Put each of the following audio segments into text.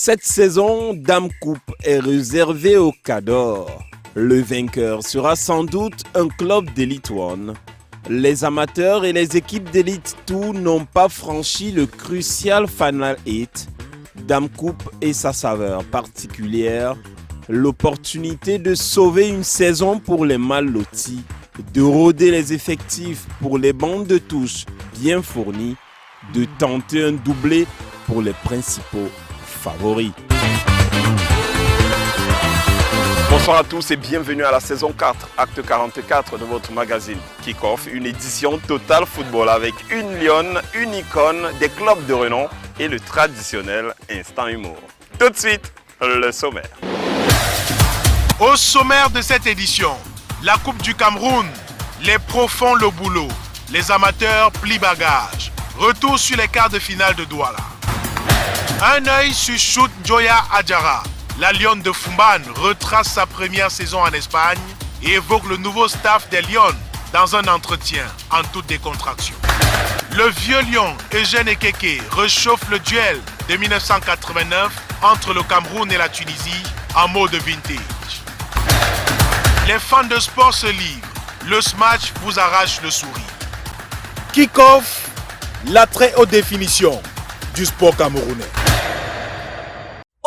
Cette saison, Dame Coupe est réservée au Cador. Le vainqueur sera sans doute un club d'Elite One. Les amateurs et les équipes d'Elite 2 n'ont pas franchi le crucial Final 8. Dame Coupe et sa saveur particulière, l'opportunité de sauver une saison pour les mal lotis, de rôder les effectifs pour les bandes de touche bien fournies, de tenter un doublé pour les principaux favoris. Bonsoir à tous et bienvenue à la saison 4, acte 44 de votre magazine Kick-Off, une édition Total Football avec une lionne, une icône, des clubs de renom et le traditionnel instant humour. Tout de suite, le sommaire. Au sommaire de cette édition, la Coupe du Cameroun, les pros font le boulot, les amateurs plient bagage. Retour sur les quarts de finale de Douala. Un œil sur Shoot Joya Adjara. La Lionne de Fumban retrace sa première saison en Espagne et évoque le nouveau staff des Lions dans un entretien en toute décontraction. Le vieux lion Eugène Ekeke réchauffe le duel de 1989 entre le Cameroun et la Tunisie en mode vintage. Les fans de sport se livrent. Le smash vous arrache le sourire. Kick-Off, la très haute définition du sport camerounais.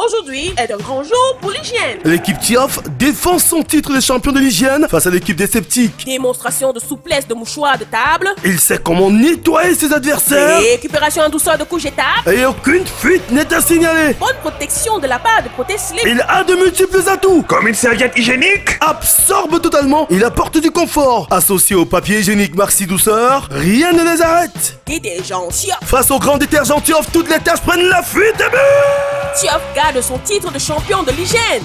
Aujourd'hui est un grand jour pour l'hygiène. L'équipe Tioff défend son titre de champion de l'hygiène face à l'équipe des sceptiques. Démonstration de souplesse de mouchoirs de table. Il sait comment nettoyer ses adversaires. Récupération en douceur de couches étapes. Et aucune fuite n'est à signaler. Bonne protection de la part de Protège-Slip. Il a de multiples atouts. Comme une serviette hygiénique. Absorbe totalement. Il apporte du confort. Associé au papier hygiénique Maxi Douceur, rien ne les arrête. Détergent Tioff. Face au grand détergent Tioff, toutes les tâches prennent la fuite et but. Tioff garde son titre de champion de l'hygiène.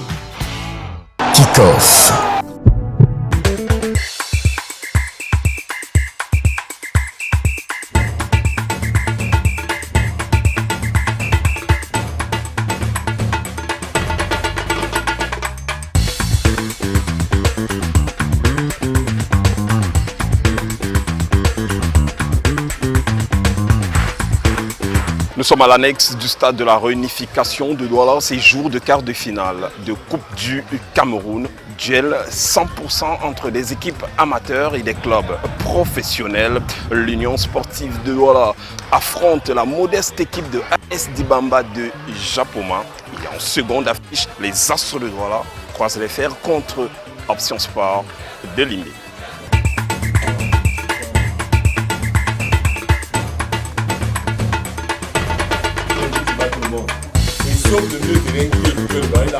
Kick-Off. Nous sommes à l'annexe du stade de la réunification de Douala, c'est jour de quart de finale de Coupe du Cameroun. Duel 100% entre des équipes amateurs et des clubs professionnels. L'Union sportive de Douala affronte la modeste équipe de AS Dibamba de Japoma. Et en seconde affiche, les Astros de Douala croisent les fers contre Option Sport de Limé. Sauf le mieux terrain qui est le bal là.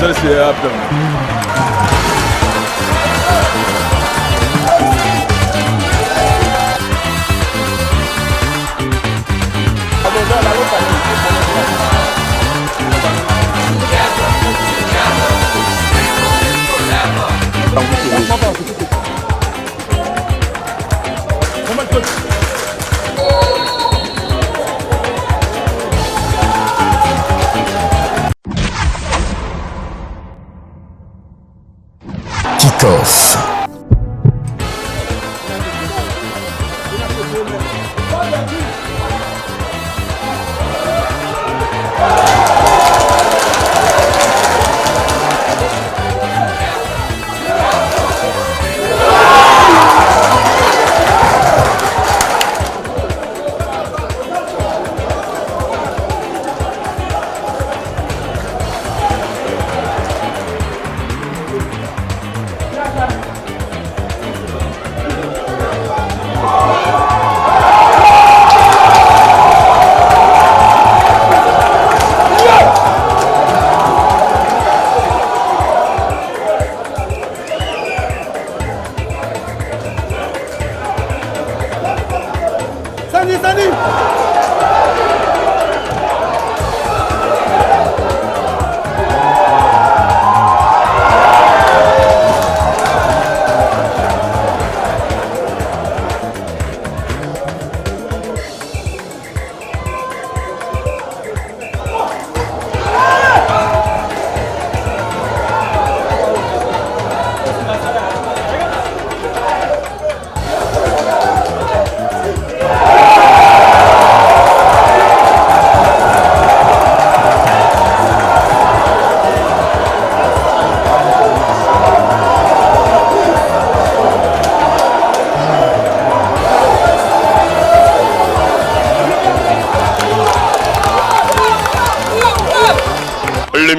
Ça c'est après. Kick-Off.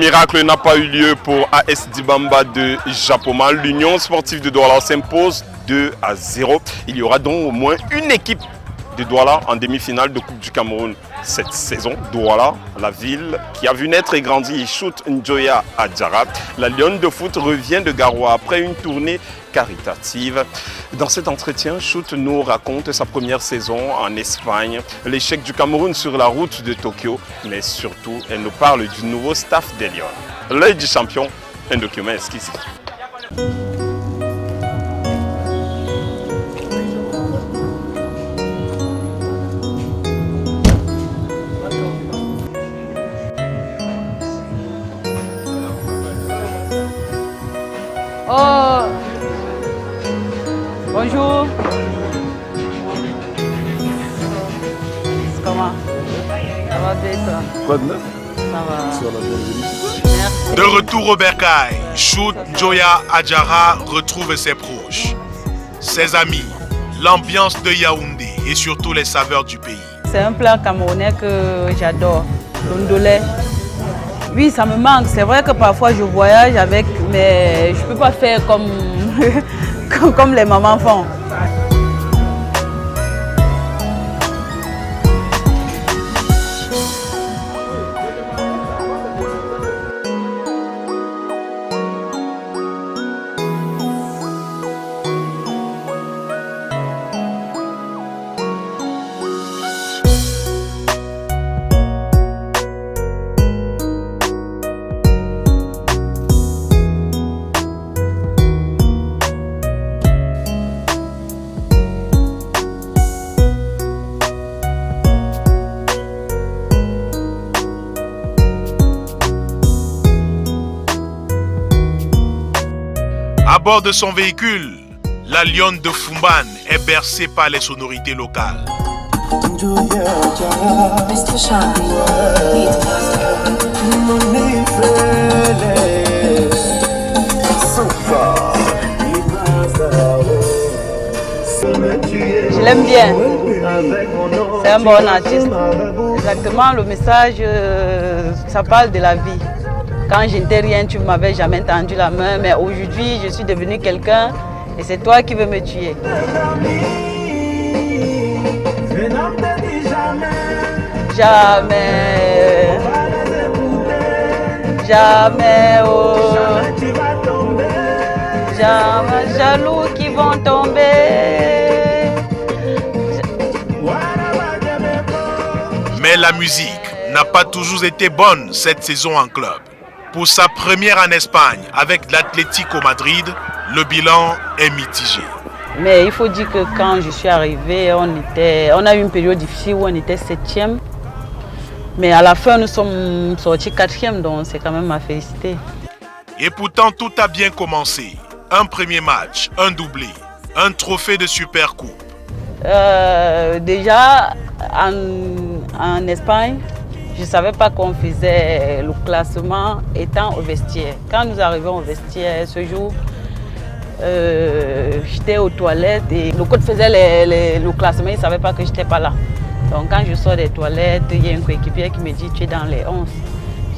miracle n'a pas eu lieu pour AS Dibamba de Japoma. L'Union sportive de Douala s'impose 2-0. Il y aura donc au moins une équipe de Douala en demi-finale de Coupe du Cameroun cette saison. Douala, la ville qui a vu naître et grandir Shoot Njoya Adjara. La Lionne de foot revient de Garoua après une tournée caritative. Dans cet entretien, Shoot nous raconte sa première saison en Espagne, l'échec du Cameroun sur la route de Tokyo, mais surtout, elle nous parle du nouveau staff des Lions. L'œil du champion, un document esquissé. Oh, bonjour. Comment? Ça va bien toi? Quoi de neuf? Ça va. Sur la bienvenue. Merci. De retour au Bercail, Shoot Njoya Adjara retrouve ses proches, ses amis, l'ambiance de Yaoundé et surtout les saveurs du pays. C'est un plat camerounais que j'adore, l'ondolé. Oui, ça me manque. C'est vrai que parfois je voyage avec, mais je ne peux pas faire comme, comme les mamans font. À bord de son véhicule, la Lionne de Fumban est bercée par les sonorités locales. Je l'aime bien. C'est un bon artiste. Exactement, le message, ça parle de la vie. Quand je n'étais rien, tu ne m'avais jamais tendu la main, mais aujourd'hui, je suis devenue quelqu'un et c'est toi qui veux me tuer. Jamais, jamais, oh, jamais, jaloux qui vont tomber. Mais la musique n'a pas toujours été bonne cette saison en club. Pour sa première en Espagne avec l'Atlético Madrid, le bilan est mitigé. Mais il faut dire que quand je suis arrivée, on a eu une période difficile où on était 7e. Mais à la fin, nous sommes sortis 4e, donc c'est quand même à féliciter. Et pourtant, tout a bien commencé. Un premier match, un doublé, un trophée de Super Coupe. Déjà, en Espagne, je ne savais pas qu'on faisait le classement étant au vestiaire. Quand nous arrivons au vestiaire ce jour, j'étais aux toilettes et le coach faisait le classement, il ne savait pas que je n'étais pas là. Donc quand je sors des toilettes, il y a un coéquipier qui me dit « tu es dans les 11 ».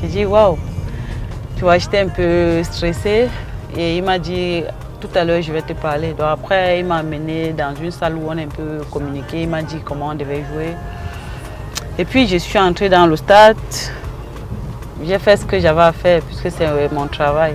J'ai dit « waouh ». Tu vois, j'étais un peu stressée et il m'a dit « tout à l'heure, je vais te parler ». Donc après, il m'a amené dans une salle où on a un peu communiqué, il m'a dit comment on devait jouer. Et puis je suis entrée dans le stade, j'ai fait ce que j'avais à faire puisque c'est mon travail.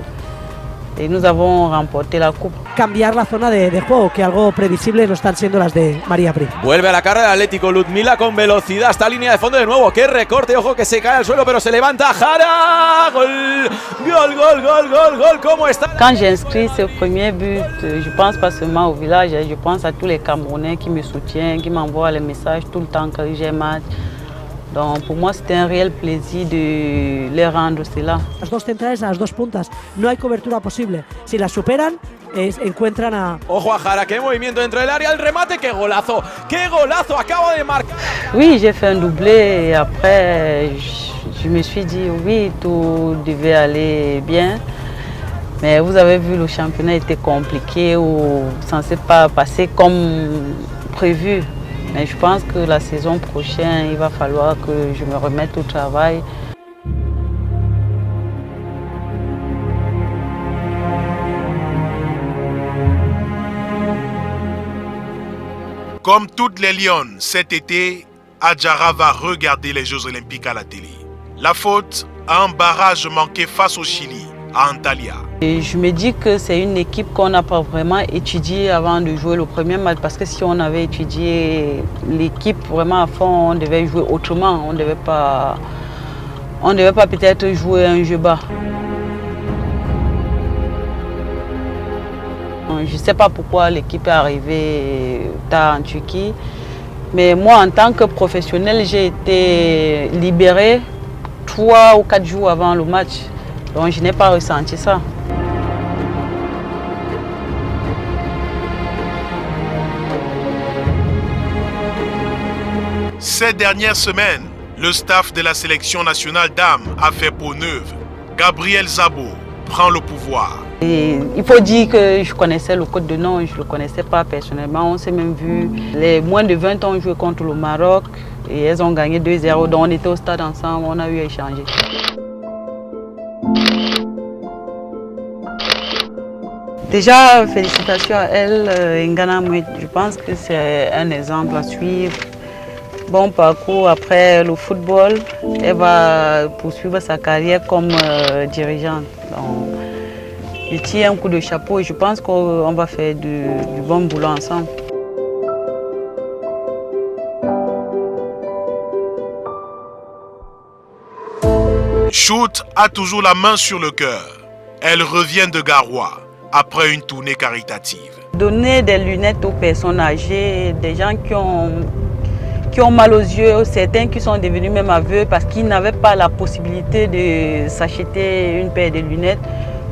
Et nous avons remporté la coupe. Cambiar la zona de juego, que algo previsible no están siendo las de María Pri. Vuelve a la carrera el Atlético, Ludmila con velocidad, está línea de fondo de nuevo, qué recorte, ojo que se cae al suelo pero se levanta Jara, gol, gol, gol, gol, gol, gol, ¿cómo está? Quand j'ai inscrit ce premier but, je pense pas seulement au village, je pense à tous les Camerounais qui me soutiennent, qui m'envoient les messages tout le temps quand j'ai match. Donc pour moi c'était un réel plaisir de les rendre cela. Las dos centrales a las dos puntas, no hay cobertura posible. Si las superan, encuentran a... Ojo a Jara, qué movimiento dentro del área, el remate, qué golazo, acaba de marcar. Oui, j'ai fait un doublé et après je me suis dit oui, tout devait aller bien. Mais vous avez vu, le championnat était compliqué ou censé pas passer comme prévu. Mais je pense que la saison prochaine, il va falloir que je me remette au travail. Comme toutes les Lionnes, cet été, Adjara va regarder les Jeux Olympiques à la télé. La faute à un barrage manqué face au Chili, à Antalya. Et je me dis que c'est une équipe qu'on n'a pas vraiment étudiée avant de jouer le premier match. Parce que si on avait étudié l'équipe vraiment à fond, on devait jouer autrement. On ne devait pas peut-être jouer un jeu bas. Je ne sais pas pourquoi l'équipe est arrivée tard en Turquie. Mais moi, en tant que professionnel, j'ai été libérée 3 ou 4 jours avant le match. Donc je n'ai pas ressenti ça. Ces dernières semaines, le staff de la sélection nationale dames a fait peau neuve. Gabriel Zabo prend le pouvoir. Et il faut dire que je connaissais le code de nom, je ne le connaissais pas personnellement. On s'est même vu, les moins de 20 ans jouer contre le Maroc et elles ont gagné 2-0. Donc on était au stade ensemble, on a eu à échanger. Déjà, félicitations à elle, Ngana Mouet. Je pense que c'est un exemple à suivre. Bon parcours après le football, elle va poursuivre sa carrière comme dirigeante. Donc, je tire un coup de chapeau et je pense qu'on va faire du bon boulot ensemble. Shoot a toujours la main sur le cœur. Elle revient de Garoua après une tournée caritative. Donner des lunettes aux personnes âgées, des gens qui ont mal aux yeux, certains qui sont devenus même aveugles parce qu'ils n'avaient pas la possibilité de s'acheter une paire de lunettes.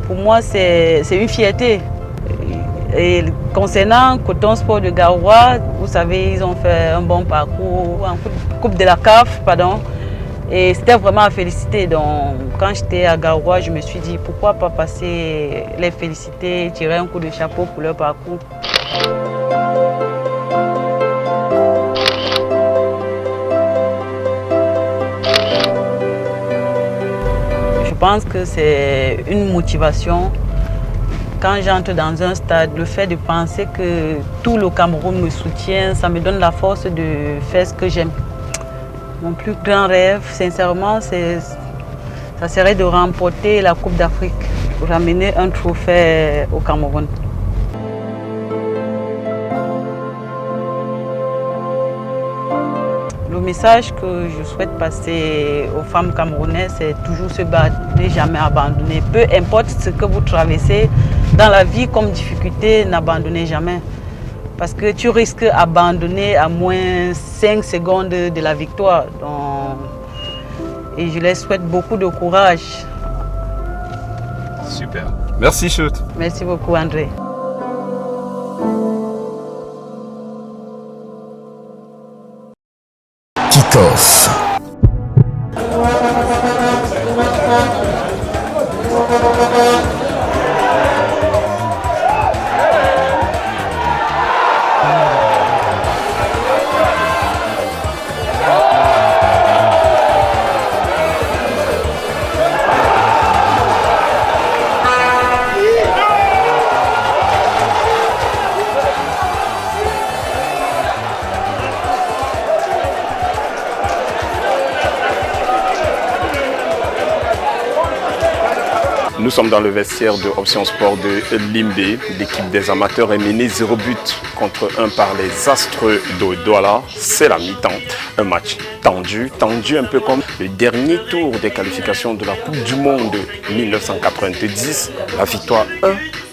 Pour moi, c'est une fierté. Et concernant Coton Sport de Garoua, vous savez, ils ont fait un bon parcours en Coupe de la CAF, pardon. Et c'était vraiment à féliciter. Donc, quand j'étais à Garoua, je me suis dit pourquoi pas passer les féliciter, tirer un coup de chapeau pour leur parcours. Je pense que c'est une motivation. Quand j'entre dans un stade, le fait de penser que tout le Cameroun me soutient, ça me donne la force de faire ce que j'aime. Mon plus grand rêve, sincèrement, ça serait de remporter la Coupe d'Afrique, ramener un trophée au Cameroun. Le message que je souhaite passer aux femmes camerounaises, c'est toujours se battre, ne jamais abandonner. Peu importe ce que vous traversez dans la vie comme difficulté, n'abandonnez jamais. Parce que tu risques d'abandonner à moins 5 secondes de la victoire. Donc, et je les souhaite beaucoup de courage. Super. Merci Shoot. Merci beaucoup André. Kick-off. Nous sommes dans le vestiaire de Option Sport de Limbé. L'équipe des amateurs est menée 0 but contre 1 par les Astres de Douala. C'est la mi-temps. Un match tendu un peu comme le dernier tour des qualifications de la Coupe du Monde 1990. La victoire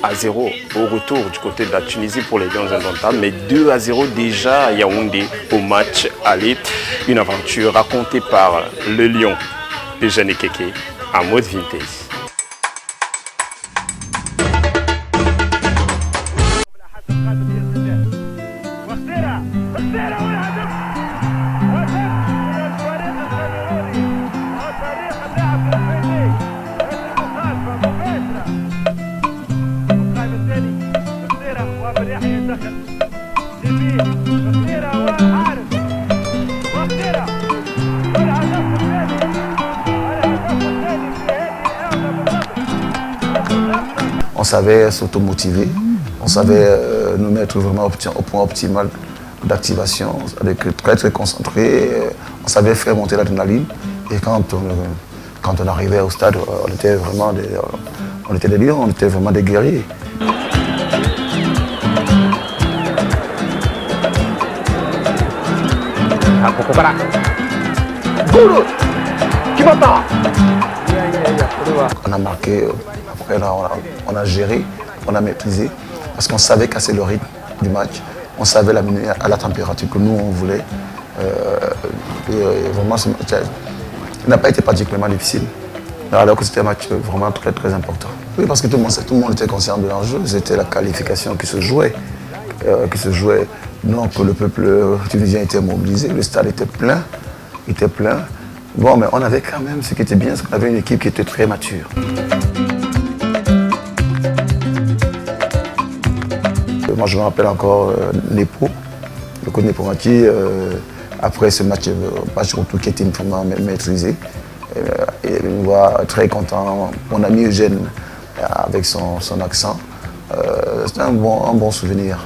1-0 au retour du côté de la Tunisie pour les Lions indomptables, mais 2-0 déjà à Yaoundé au match aller. Une aventure racontée par le Lion Eugène Keke à mode vintage. On savait s'automotiver, on savait nous mettre vraiment au point optimal d'activation, très très concentré. On savait faire monter l'adrénaline. Et quand on arrivait au stade, on était vraiment des lions, on était vraiment des guerriers. On a marqué, après on a géré, on a maîtrisé, parce qu'on savait casser le rythme du match, on savait l'amener à la température que nous on voulait. Et vraiment ce match n'a pas été particulièrement difficile, alors que c'était un match vraiment très très important. Oui, parce que tout le monde était conscient de l'enjeu, c'était la qualification qui se jouait. Donc le peuple tunisien était mobilisé, le stade était plein. Bon, mais on avait quand même, ce qui était bien, c'est qu'on avait une équipe qui était très mature. Moi, je me rappelle encore Nepo, le coach Nepomati, après ce match retour qui était vraiment maîtrisé. Et me voit très content, mon ami Eugène, avec son accent. C'était un bon souvenir,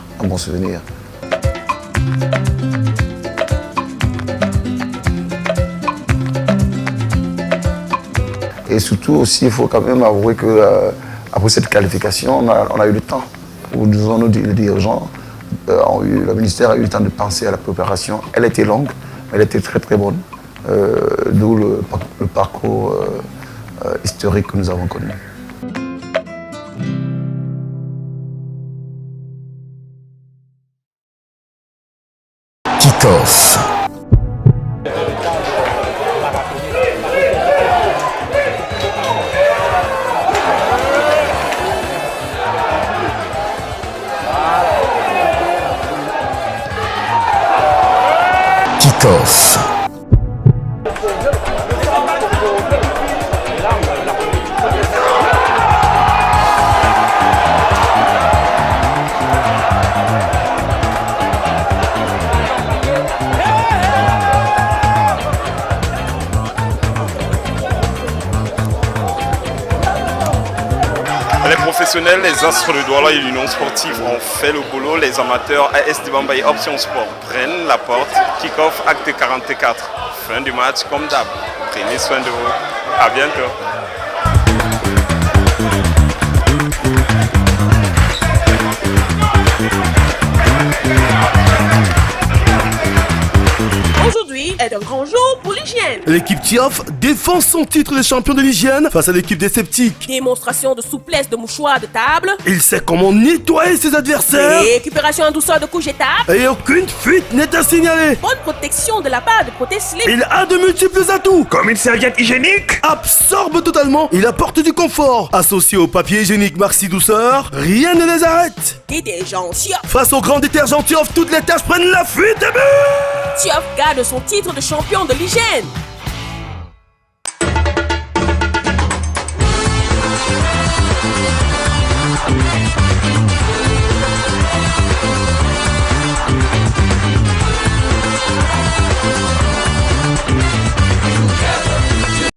Et surtout aussi, il faut quand même avouer qu'après cette qualification, on a eu le temps. Où nous les dirigeants, le ministère a eu le temps de penser à la préparation. Elle était longue, mais elle était très très bonne. D'où le parcours historique que nous avons connu. Kick-off. Kick-off. Les professionnels, les astres de Douala et l'Union sportive ont fait le boulot. Les amateurs AS Dibamba et Option Sport prennent la porte. Kick-off, acte 44. Fin du match comme d'hab. Prenez soin de vous. À bientôt. Aujourd'hui est un grand jour pour l'hygiène. L'équipe Tiof défend son titre de champion de l'hygiène face à l'équipe des sceptiques. Démonstration de souplesse de mouchoirs de table. Il sait comment nettoyer ses adversaires. Récupération en douceur de couche étape. Et aucune fuite n'est à signaler. Bonne protection de la part de Proté Slip. Il a de multiples atouts. Comme une serviette hygiénique. Absorbe totalement. Il apporte du confort. Associé au papier hygiénique Maxi Douceur, rien ne les arrête. Détergent Tiof. Face au grand détergent Tiof, toutes les tâches prennent la fuite et but. Tiof garde son titre de champion de l'hygiène.